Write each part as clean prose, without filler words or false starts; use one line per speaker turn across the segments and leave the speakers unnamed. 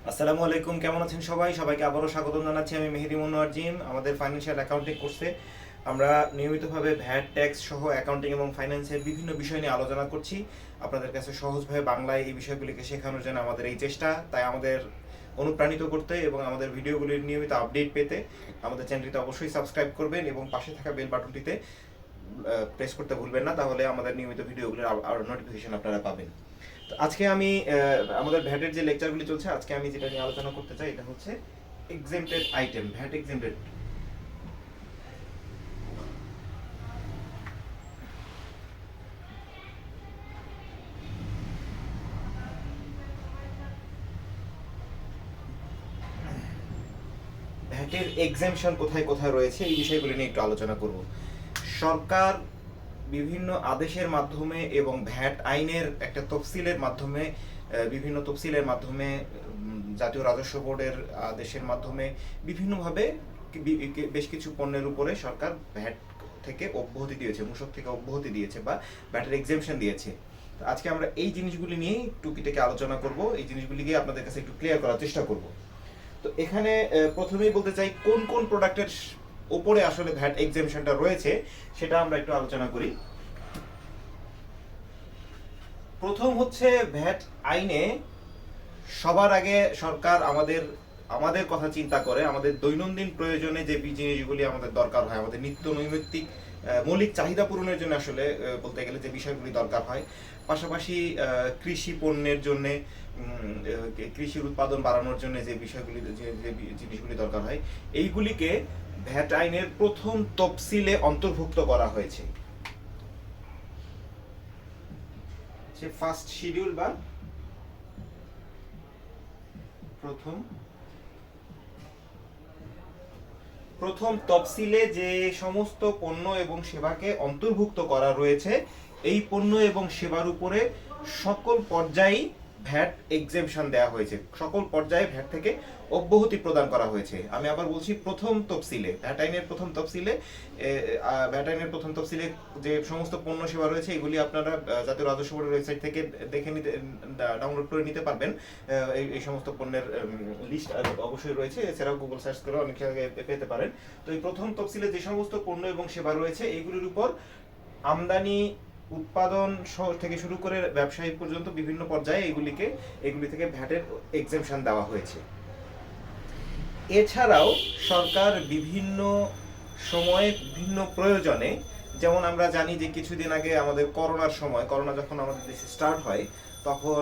আসসালামু আলাইকুম, কেমন আছেন সবাই? সবাইকে আবারও স্বাগতম জানাচ্ছি। আমি মেহেদি মনোয়ার জিম। আমাদের ফাইন্যান্সিয়াল অ্যাকাউন্টিং কোর্সে আমরা নিয়মিতভাবে ভ্যাট ট্যাক্স সহ অ্যাকাউন্টিং এবং ফাইন্যান্সের বিভিন্ন বিষয় নিয়ে আলোচনা করছি। আপনাদের কাছে সহজভাবে বাংলায় এই বিষয়গুলিকে শেখানোর জন্য আমাদের এই চেষ্টা। তাই আমাদের অনুপ্রাণিত করতে এবং আমাদের ভিডিওগুলির নিয়মিত আপডেট পেতে আমাদের চ্যানেলটিতে অবশ্যই সাবস্ক্রাইব করবেন এবং পাশে থাকা বেল বাটনটিতে প্রেস করতে ভুলবেন না, তাহলে আমাদের নিয়মিত ভিডিওগুলোর আরও নোটিফিকেশন আপনারা পাবেন। তো আজকে আমি আমাদের ভ্যাটের যে লেকচারগুলি চলছে, আজকে আমি যেটা নিয়ে আলোচনা করতে চাই এটা হচ্ছে এক্সেম্পটেড আইটেম, ভ্যাট এক্সেম্পটেড। ভ্যাটের এক্সেমশন কোথায় কোথায় রয়েছে এই বিষয়গুলি নিয়ে একটু আলোচনা করব। সরকার বিভিন্ন আদেশের মাধ্যমে এবং ভ্যাট আইনের একটা তফসিলের মাধ্যমে, বিভিন্ন তফসিলের মাধ্যমে, জাতীয় রাজস্ব বোর্ডের আদেশের মাধ্যমে বিভিন্নভাবে বেশ কিছু পণ্যের উপরে সরকার ভ্যাট থেকে অব্যাহতি দিয়েছে, মূসক থেকে অব্যাহতি দিয়েছে বা ভ্যাটের এক্সেমশন দিয়েছে। তো আজকে আমরা এই জিনিসগুলি নিয়ে টুকিটাকে আলোচনা করব, এই জিনিসগুলিকে আপনাদের কাছে একটু ক্লিয়ার করার চেষ্টা করব। তো এখানে প্রথমেই বলতে চাই কোন কোন প্রোডাক্টের উপরে আসলে ভ্যাট এক্সেমশনটা রয়েছে সেটা আমরা একটু আলোচনা করি। প্রথম হচ্ছে ভ্যাট আইনে সবার আগে সরকার আমাদের আমাদের কথা চিন্তা করে, আমাদের দৈনন্দিন প্রয়োজনে যে জিনিসগুলি আমাদের দরকার হয়, আমাদের নিত্য নৈমিত্তিক মৌলিক চাহিদা পূরণের জন্য আসলে বলতে গেলে যে বিষয়গুলি দরকার হয়, পাশাপাশি কৃষি পণ্যের জন্য, কৃষির উৎপাদন বাড়ানোর জন্য যে বিষয়গুলি যে জিনিসগুলি দরকার হয়, এইগুলিকে ভ্যাট আইনের প্রথম তফসিলে অন্তর্ভুক্ত করা হয়েছে। সে ফার্স্ট শিডিউল বা প্রথম প্রথম তফসিলে যে সমস্ত পণ্য এবং সেবাকে অন্তর্ভুক্ত করা রয়েছে, এই পণ্য এবং সেবার উপরে সকল পর্যায়েই ভ্যাট এক্সেমশন দেওয়া হয়েছে, সকল পর্যায়ে ভ্যাট থেকে অব্যাহতি প্রদান করা হয়েছে। আমি আবার বলছি, প্রথম তফসিলে, ভ্যাট আইনের প্রথম তফসিলে, ভ্যাট আইনের প্রথম তফসিলে যে সমস্ত পণ্য সেবা রয়েছে এগুলি আপনারা জাতীয় রাজস্ব বোর্ডের ওয়েবসাইট থেকে দেখে নিতে, ডাউনলোড করে নিতে পারবেন। এই সমস্ত পণ্যের লিস্ট অবশ্যই রয়েছে, এছাড়াও গুগল সার্চ করে অনেক জায়গায় পেতে পারেন। তো এই প্রথম তফসিলে যে সমস্ত পণ্য এবং সেবা রয়েছে এইগুলির উপর আমদানি, উৎপাদন থেকে শুরু করে ব্যবসায়ী পর্যন্ত বিভিন্ন পর্যায়ে এগুলি থেকে ভ্যাটের এক্সেমশন দেওয়া হয়েছে। এছাড়াও সরকার বিভিন্ন সময়ে বিভিন্ন প্রয়োজনে, যেমন আমরা জানি যে কিছুদিন আগে আমাদের করোনার সময়, করোনা যখন আমাদের দেশে স্টার্ট হয় তখন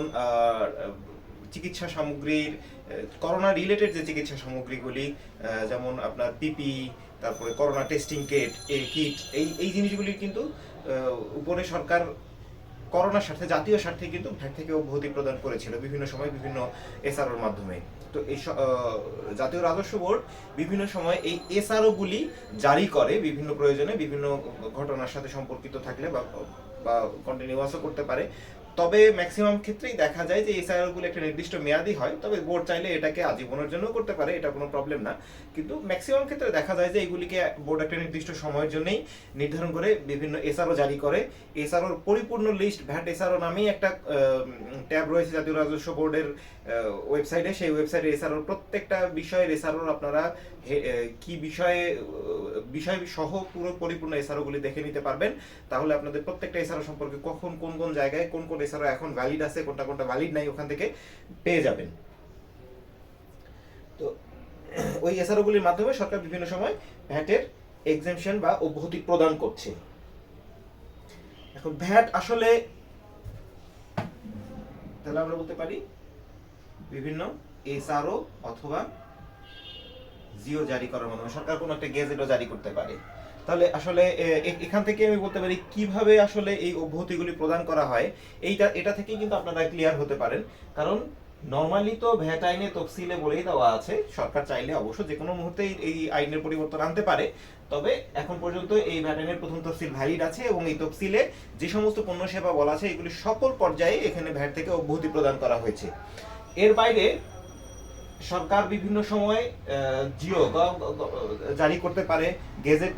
চিকিৎসা সামগ্রীর, করোনা রিলেটেড যে চিকিৎসা সামগ্রীগুলি, যেমন আপনার পিপি, তারপরে করোনা টেস্টিং কিট, এই জিনিসগুলি কিন্তু উপরে সরকার করোনার স্বার্থে, জাতীয় স্বার্থে কিন্তু ভ্যাট থেকে অব্যাহতি প্রদান করেছিল বিভিন্ন সময় বিভিন্ন এসআরওর মাধ্যমে। তো এই জাতীয় রাজস্ব বোর্ড বিভিন্ন সময় এই এসআরও গুলি জারি করে বিভিন্ন প্রয়োজনে, বিভিন্ন ঘটনার সাথে সম্পর্কিত থাকলে বা কন্টিনিউয়াসও করতে পারে। তবে ম্যাক্সিমাম ক্ষেত্রেই দেখা যায় যে এসআইআর গুলো একটা নির্দিষ্ট মেয়াদি হয়, তবে বোর্ড চাইলে এটাকে আজীবনের জন্য করতে পারে, এটা কোনো প্রবলেম না। কিন্তু ম্যাক্সিমাম ক্ষেত্রে দেখা যায় যে এগুলিকে বোর্ড একটা নির্দিষ্ট সময়ের জন্যই নির্ধারণ করে বিভিন্ন এসআরও জারি করে। এসআরওর পরিপূর্ণ লিস্ট, ভ্যাট এসআরও নামেই একটা ট্যাব রয়েছে জাতীয় রাজস্ব বোর্ডের ওয়েবসাইটে। সেই ওয়েবসাইটে এসআরওর প্রত্যেকটা বিষয়ের এসআরওর আপনারা কি বিষয় সহ পুরো পরিপূর্ণ এসআরও গুলি দেখে নিতে পারবেন। তাহলে আপনাদের প্রত্যেকটা এসআরও সম্পর্কে কখন কোন কোন জায়গায় কোন কোন এসআরও এখন ভ্যালিড আছে, কোনটা কোনটা ভ্যালিড নাই, ওখান থেকে পেয়ে যাবেন। তো ওই এসআরও গুলির মাধ্যমে সরকার বিভিন্ন সময় ভ্যাটের এক্সেমশন বা অব্যাহতি প্রদান করছে। এখন ভ্যাট আসলে, তাহলে আমরা বলতে পারি বিভিন্ন এসআরও অথবা জিও জারি করার মাধ্যমে সরকার কোনো একটা গেজেটও জারি করতে পারে। তাহলে আসলে এখান থেকে আমি বলতে পারি কিভাবে আসলে এই অব্যাহতিগুলি প্রদান করা হয়, এটা থেকেই কিন্তু আপনারা ক্লিয়ার হতে পারেন। কারণ নর্মালি তো ভ্যাট আইনে তফসিলে বলেই দেওয়া আছে, সরকার চাইলে অবশ্য যে কোনো মুহূর্তেই এই আইনের পরিবর্তন আনতে পারে। তবে এখন পর্যন্ত এই ভ্যাট আইনের প্রথম তফসিল ভ্যালিড আছে এবং এই তফসিলে যে সমস্ত পণ্য সেবা বলা আছে এগুলি সকল পর্যায়ে এখানে ভ্যাট থেকে অব্যাহতি প্রদান করা হয়েছে। এর বাইরে সরকার বিভিন্ন সময় জিও জারি করতে পারে, গেজেট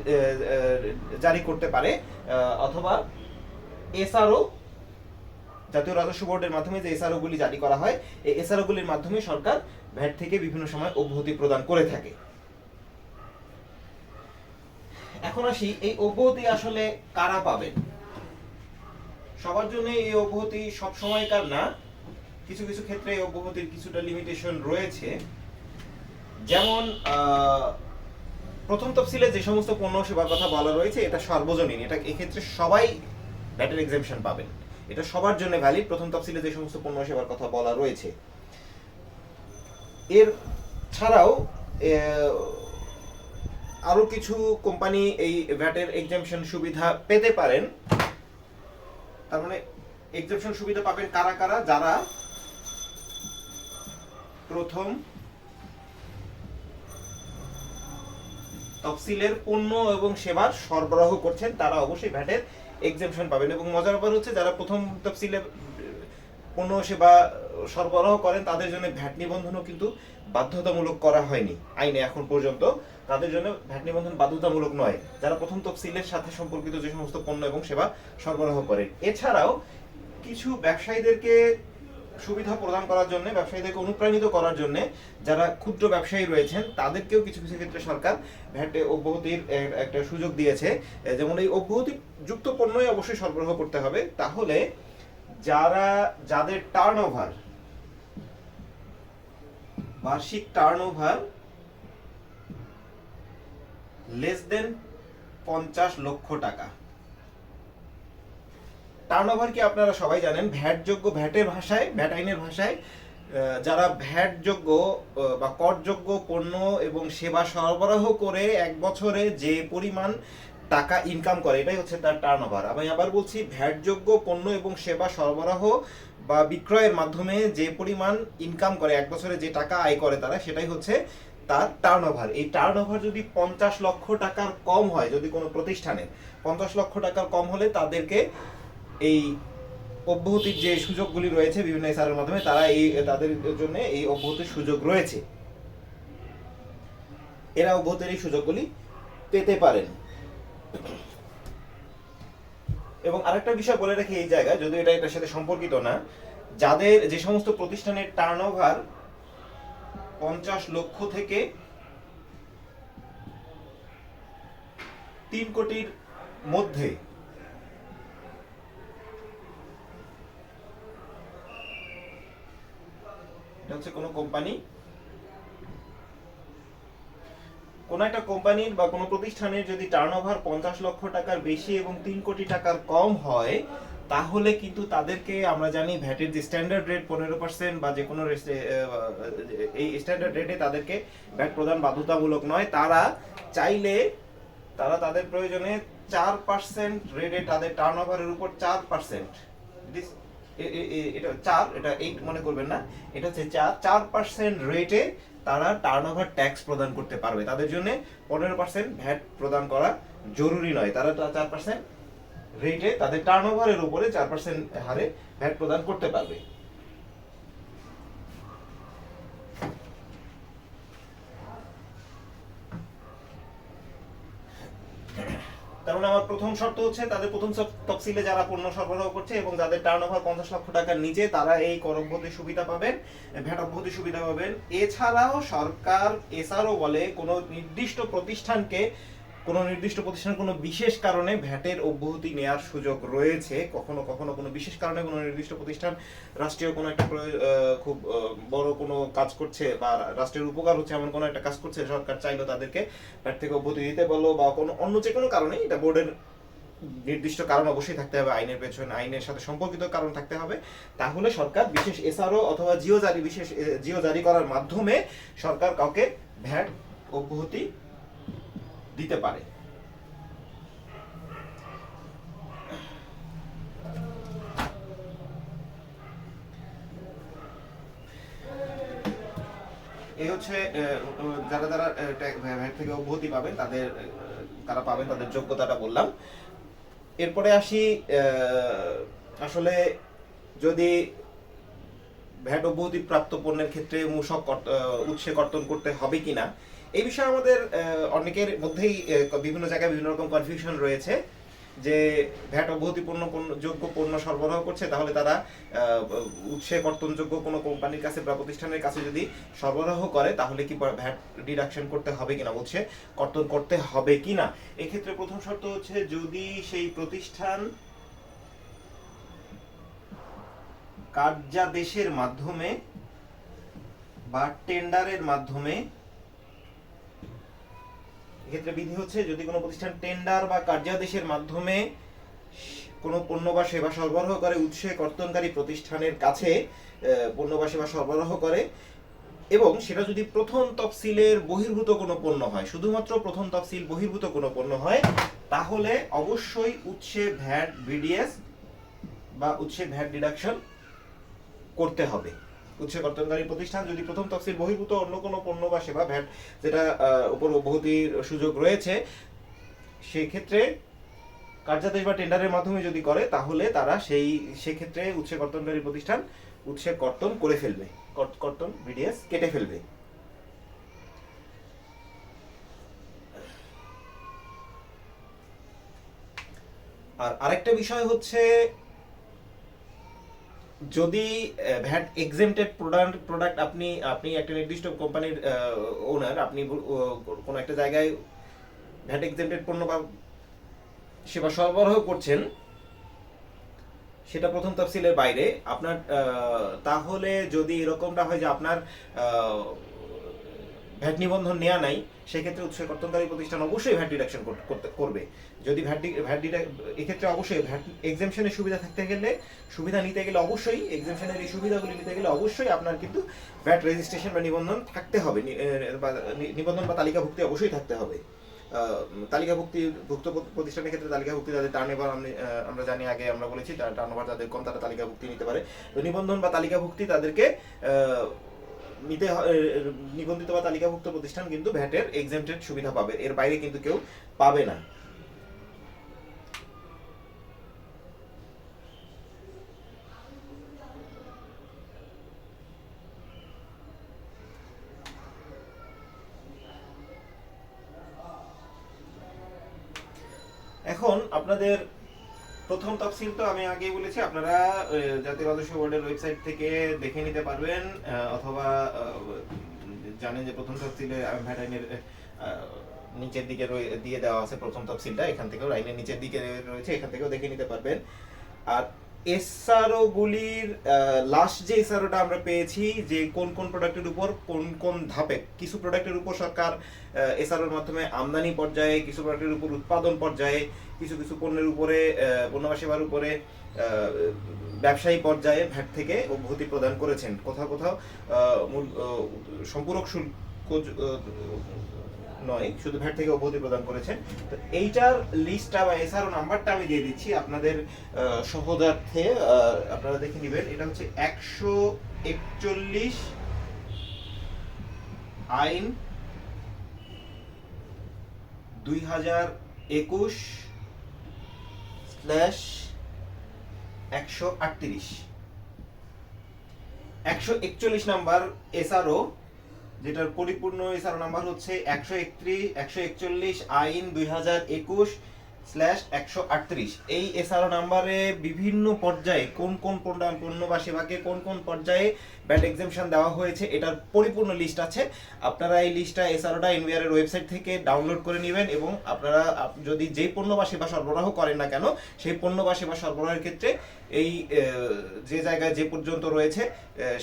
জারি করতে পারে, অথবা এসআরও জাতীয় রাজস্ব বোর্ডের মাধ্যমে যে এসআরও গুলি জারি করা হয়, এই এসআরও গুলির মাধ্যমে সরকার ভ্যাট থেকে বিভিন্ন সময় অব্যাহতি প্রদান করে থাকে। এখন আসি, এই অব্যাহতি আসলে কারা পাবেন? সবার জন্য এই অব্যাহতি সব সময়কার না, কিছু কিছু ক্ষেত্রে এই অব্যাহতির কিছুটা লিমিটেশন রয়েছে। যেমন প্রথম তফসিলে যে সমস্ত পণ্য সেবার কথা বলা রয়েছে এটা সর্বজনীন, এটা এক্ষেত্রে সবাই ভ্যাটের এক্সেমশন পাবেন, এটা সবার জন্য ভ্যালিড। প্রথম তফসিলে যে সমস্ত পণ্য সেবার কথা বলা রয়েছে, এর ছাড়াও আরো কিছু কোম্পানি এই ভ্যাটের এক্সেমশন সুবিধা পেতে পারেন। তার মানে এক্সেমশন সুবিধা পাবেন কারা কারা? যারা প্রথম তফসিলের পণ্য এবং সেবার সরবরাহ করছেন তারা অবশ্যই ভ্যাটের এক্সেমশন পাবেন। এবং মজার ব্যাপার হচ্ছে, যারা প্রথম তফসিলে পণ্য সেবা সরবরাহ করেন তাদের জন্য ভ্যাট নিবন্ধনও কিন্তু বাধ্যতামূলক করা হয়নি আইনে এখন পর্যন্ত, তাদের জন্য ভ্যাট নিবন্ধন বাধ্যতামূলক নয় যারা প্রথম তফসিলের সাথে সম্পর্কিত যে সমস্ত পণ্য এবং সেবা সরবরাহ করেন। এছাড়াও কিছু ব্যবসায়ীদেরকে সুবিধা প্রদান করার জন্য, ব্যবসায়ীদেরকে অনুপ্রাণিত করার জন্য যারা ক্ষুদ্র ব্যবসায়ী রয়েছেন তাদেরকেও কিছু কিছু ক্ষেত্রে সরকার ভ্যাট অব্যাহতির একটা সুযোগ দিয়েছে। যেমন এই অব্যাহতি যুক্ত পণ্যই অবশ্যই সরবরাহ করতে হবে। তাহলে যাদের টার্নওভার, বার্ষিক টার্নওভার লেস দেন 50 লক্ষ টাকা, টার্নওভার কি আপনারা সবাই জানেন, ভ্যাট যোগ্য, ভ্যাটের ভাষায়, ভ্যাট আইনের ভাষায় যারা ভ্যাট যোগ্য বা করযোগ্য পণ্য এবং সেবা সরবরাহ করে এক বছরে যে পরিমাণ টাকা ইনকাম করে এটাই হচ্ছে তার টার্নওভার। আমি আবার বলছি, ভ্যাট যোগ্য পণ্য এবং সেবা সরবরাহ বা বিক্রয়ের মাধ্যমে যে পরিমাণ ইনকাম করে এক বছরে যে টাকা আয় করে তারা, সেটাই হচ্ছে তার টার্নওভার। এই টার্নওভার যদি 50 লক্ষ টাকার কম হয়, যদি কোনো প্রতিষ্ঠানে 50 লক্ষ টাকার কম হলে তাদেরকে এই অব্যাহতির যে সুযোগগুলি রয়েছে বিভিন্ন এসআরের মাধ্যমে, তাদের জন্য এই অব্যাহতির সুযোগ রয়েছে, এরা অব্যাহতির এই সুযোগগুলি পেতে পারেন। এবং আরেকটা বিষয় বলে রাখি এই জায়গায়, যদিও এটা এটার সাথে সম্পর্কিত না, যাদের যে সমস্ত প্রতিষ্ঠানের টার্নওভার 50 লক্ষ থেকে 3 কোটির মধ্যে, এটা হচ্ছে কোনো কোম্পানি, কোন একটা কোম্পানির বা কোনো প্রতিষ্ঠানের যদি টার্নওভার 50 লক্ষ টাকার বেশি এবং 3 কোটি টাকার কম হয়, তাহলে কিন্তু তাদেরকে, আমরা জানি ভ্যাটের যে স্ট্যান্ডার্ড রেট 15% বা যে কোনো এই স্ট্যান্ডার্ড রেটে তাদেরকে ভ্যাট প্রদান বাধ্যতামূলক নয়। তারা চাইলে তাদের প্রয়োজনে 4% রেটে তাদের টার্নওভারের উপর 4%, এটা 4, এটা 8 মনে করবেন না, এটা হচ্ছে 4% রেটে তারা টার্নওভার ট্যাক্স প্রদান করতে পারবে। তাদের জন্য 15% ভ্যাট প্রদান করা জরুরি নয়, তারা 4% রেটে তাদের টার্নওভারের উপরে 4% হারে ভ্যাট প্রদান করতে পারবে। তার মানে আমার প্রথম শর্ত হচ্ছে, তাদের প্রথম তফসিলে যারা পণ্য সরবরাহ করছে এবং যাদের টার্নওভার 50 লক্ষ টাকার নিচে, তারা এই কর অব্যাহতির সুবিধা পাবেন, ভ্যাট অব্যাহতির সুবিধা পাবেন। এছাড়াও সরকার এসআরও বলে কোনো নির্দিষ্ট প্রতিষ্ঠানকে, কোনো বিশেষ কারণে ভ্যাটের অব্যাহতি নেওয়ার সুযোগ রয়েছে। কখনো কখনো কোনো বিশেষ কারণে কোনো নির্দিষ্ট প্রতিষ্ঠান রাষ্ট্রীয় কোনো একটা খুব বড় কোনো কাজ করছে বা রাষ্ট্রের উপকার হচ্ছে এমন কোনো একটা কাজ করছে, সরকার চাইলো তাদেরকে ভ্যাট থেকে অব্যাহতি দিতে বললো, বা কোনো অন্য যে কোনো কারণে, এটা বোর্ডের নির্দিষ্ট কারণ অবশ্যই থাকতে হবে, আইনের পেছনে আইনের সাথে সম্পর্কিত কারণ থাকতে হবে, তাহলে সরকার বিশেষ এসআরও অথবা জিও জারি করার মাধ্যমে সরকার কাউকে ভ্যাট অব্যাহতি দিতে পারে। এই হচ্ছে যারা ভ্যাট থেকে অব্যাহতি পাবেন তারা পাবেন, তাদের যোগ্যতাটা বললাম। এরপরে আসি, আসলে যদি ভ্যাট অব্যাহতি প্রাপ্ত পণ্যের ক্ষেত্রে মূসক উৎসে কর্তন করতে হবে কিনা, এই বিষয়ে আমাদের অনেকের মধ্যেই বিভিন্ন জায়গায় বিভিন্ন রকম কনফিউশন রয়েছে। যে ভ্যাট অব্যাহতিপূর্ণ যোগ্য পণ্য সরবরাহ করছে, তাহলে তারা উৎসে কর্তনযোগ্য কোনো কোম্পানির কাছে বা প্রতিষ্ঠানের কাছে যদি সরবরাহ করে, তাহলে কি ভ্যাট ডিডাকশন করতে হবে কিনা, উৎসে কর্তন করতে হবে কিনা। এক্ষেত্রে প্রথম শর্ত হচ্ছে যদি সেই প্রতিষ্ঠান কার্যাদেশের মাধ্যমে বা টেন্ডারের মাধ্যমে, এক্ষেত্রে বিধি হচ্ছে যদি কোনো প্রতিষ্ঠান টেন্ডার বা কার্যাদেশের মাধ্যমে কোনো পণ্য বা সেবা সরবরাহ করে উৎসে কর্তনকারী প্রতিষ্ঠানের কাছে পণ্য বা সেবা সরবরাহ করে, এবং সেটা যদি প্রথম তফসিলের বহির্ভূত কোনো পণ্য হয়, শুধুমাত্র প্রথম তফসিল বহির্ভূত কোনো পণ্য হয়, তাহলে অবশ্যই উৎসে ভ্যাট বিডিএস বা উৎসে ভ্যাট ডিডাকশন করতে হবে। উৎসে কর্তনকারী প্রতিষ্ঠান যদি প্রথম তফসিল বহির্ভূত অন্য কোনো পণ্য বা সেবা ভ্যাট যেটা উপর অব্যাহতির সুযোগ রয়েছে, সেক্ষেত্রে কার্যাদেশ বা টেন্ডারের মাধ্যমে যদি করে, তাহলে তারা সেক্ষেত্রে উৎসে কর্তনকারী প্রতিষ্ঠান উৎসে কর্তন করে ফেলবে, কর্তন বিডিএস কেটে ফেলবে। আর আরেকটা বিষয় হচ্ছে, যদি ভ্যাট এক্সেমটেড প্রোডাক্ট আপনি একটা নির্দিষ্ট কোম্পানির ওনার, আপনি কোনো একটা জায়গায় ভ্যাট এক্সেমটেড পণ্য বা সেবা সরবরাহ করছেন, সেটা প্রথম তফসিলের বাইরে আপনার, তাহলে যদি এরকমটা হয় যে আপনার ভ্যাট নিবন্ধন নেওয়া নাই, সেক্ষেত্রে উৎসে কর্তনকারী প্রতিষ্ঠান অবশ্যই ভ্যাট ডিডাকশন করবে। যদি এক্ষেত্রে অবশ্যই ভ্যাট এক্সেমশনের সুবিধা নিতে গেলে অবশ্যই এক্সেমশনের এই সুবিধাগুলি নিতে গেলে অবশ্যই আপনার কিন্তু ভ্যাট রেজিস্ট্রেশন বা নিবন্ধন থাকতে হবে, নিবন্ধন বা তালিকাভুক্তি অবশ্যই থাকতে হবে। তালিকাভুক্ত প্রতিষ্ঠানের ক্ষেত্রে তালিকাভুক্তি যাদের টার্নওভার আমরা জানি, আগে আমরা বলেছি টার্নওভার যাদের কম তারা তালিকাভুক্তি নিতে পারে। তো নিবন্ধন বা তালিকাভুক্তি তাদেরকে নিবন্ধিত বা তালিকাভুক্ত প্রতিষ্ঠান কিন্তু ভ্যাটের এক্সেমটেড সুবিধা পাবে, এর বাইরে কিন্তু কেউ পাবে না। এখন আপনাদের প্রথম তফসিল তো আমি আগেই বলেছি, আপনারা জাতীয় রাজস্ব বোর্ডের ওয়েবসাইট থেকে দেখে নিতে পারবেন, অথবা জানেন যে প্রথম তফসিলে ভ্যাট আইনের নিচের দিকে দিয়ে দেওয়া আছে প্রথম তফসিলটা, এখান থেকেও আইনের নিচের দিকে রয়েছে, এখান থেকেও দেখে নিতে পারবেন। আর এসআরও গুলির লাস্ট যে এসআরওটা আমরা পেয়েছি, যে কোন কোন প্রোডাক্টের উপর কোন কোন ধাপে, কিছু প্রোডাক্টের উপর সরকার এসআরওর মাধ্যমে আমদানি পর্যায়ে, কিছু প্রোডাক্টের উপর উৎপাদন পর্যায়ে, কিছু কিছু পণ্যের উপরে, পণ্য বা সেবার উপরে ব্যবসায়ী পর্যায়ে ভ্যাট থেকে অব্যাহতি প্রদান করেছেন। কোথাও কোথাও সম্পূরক শুল্ক নয়, শুধু ভ্যাট থেকে অব্যাহতি প্রদান করেছেন। তো এইটার লিস্টটা বা এসআরও নাম্বারটা আমি দিয়ে দিচ্ছি আপনাদের সহজার্থে, আপনারা দেখে নেবেন। এটা হচ্ছে 141 আইন 2021/138, 141 নাম্বার এসআরও, যেটার পরিপূর্ণ এসআরও নাম্বার হচ্ছে 141 আইন 2021/138। এই এসআরও নাম্বারে বিভিন্ন পর্যায়ে কোন কোন পণ্য বা সেবাকে কোন কোন পর্যায়ে ভ্যাট এক্সেমশন দেওয়া হয়েছে, এটার পরিপূর্ণ লিস্ট আছে। আপনারা এই লিস্টটা এসআরওটা এনবিআর এর ওয়েবসাইট থেকে ডাউনলোড করে নেবেন, এবং আপনারা যদি যেই পণ্য বা সেবা সরবরাহ করেন না কেন, সেই পণ্য বা সেবা সরবরাহের ক্ষেত্রে এই যে জায়গায় যে পর্যন্ত রয়েছে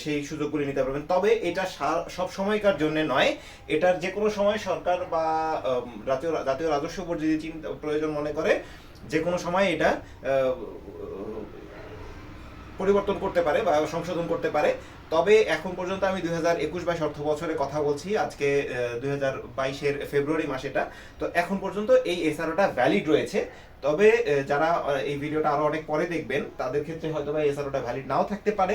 সেই সুযোগগুলি নিতে পারবেন। তবে এটা সব সময়কার জন্য নয়, এটার যে কোনো সময় সরকার বা জাতীয় রাজস্ব বোর্ড যদি প্রয়োজন মনে করে, যে কোনো সময় এটা পরিবর্তন করতে পারে বা সংশোধন করতে পারে। তবে এখন পর্যন্ত আমি 2021-22 অর্থ বছরের কথা বলছি, আজকে 2022-এর ফেব্রুয়ারি মাস এটা, তো এখন পর্যন্ত এই এসআরওটা ভ্যালিড রয়েছে। তবে যারা এই ভিডিওটা আরো অনেক পরে দেখবেন, তাদের ক্ষেত্রে হয়তো বা এসআরওটা ভ্যালিড নাও থাকতে পারে,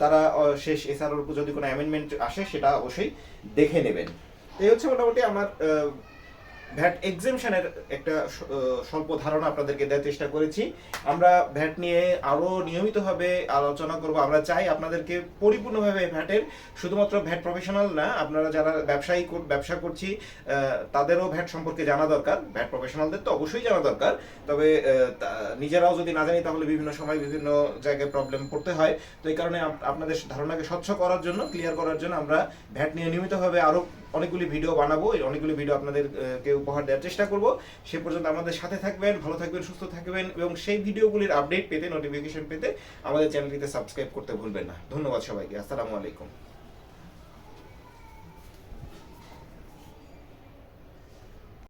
তারা শেষ এসআরওর উপর যদি কোনো অ্যামেন্ডমেন্ট আসে সেটা অবশ্যই দেখে নেবেন। এই হচ্ছে মোটামুটি আমার ভ্যাট এক্সেমশনের একটা স্বল্প ধারণা আপনাদেরকে দেওয়ার চেষ্টা করেছি। আমরা ভ্যাট নিয়ে আরো নিয়মিতভাবে আলোচনা করব। আমরা চাই আপনাদেরকে পরিপূর্ণভাবে ভ্যাটের, শুধুমাত্র ভ্যাট প্রফেশনাল না, আপনারা যারা ব্যবসা করছি তাদেরও ভ্যাট সম্পর্কে জানা দরকার। ভ্যাট প্রফেশনালদের তো অবশ্যই জানা দরকার, তবে নিজেরাও যদি না জানি তাহলে বিভিন্ন সময় বিভিন্ন জায়গায় প্রবলেম পড়তে হয়। তো এই কারণে আপনাদের ধারণাকে স্বচ্ছ করার জন্য, ক্লিয়ার করার জন্য আমরা ভ্যাট নিয়ে নিয়মিতভাবে আরো অনেকগুলি ভিডিও বানাবো, অনেকগুলি ভিডিও আপনাদেরকে উপহার দেওয়ার চেষ্টা করব। সে পর্যন্ত আমাদের সাথে থাকবেন, ভালো থাকবেন, সুস্থ থাকবেন, এবং সেই ভিডিওগুলির আপডেট পেতে, নোটিফিকেশন পেতে আমাদের চ্যানেলটিতে সাবস্ক্রাইব করতে ভুলবেন না। ধন্যবাদ সবাইকে। আসসালামু আলাইকুম।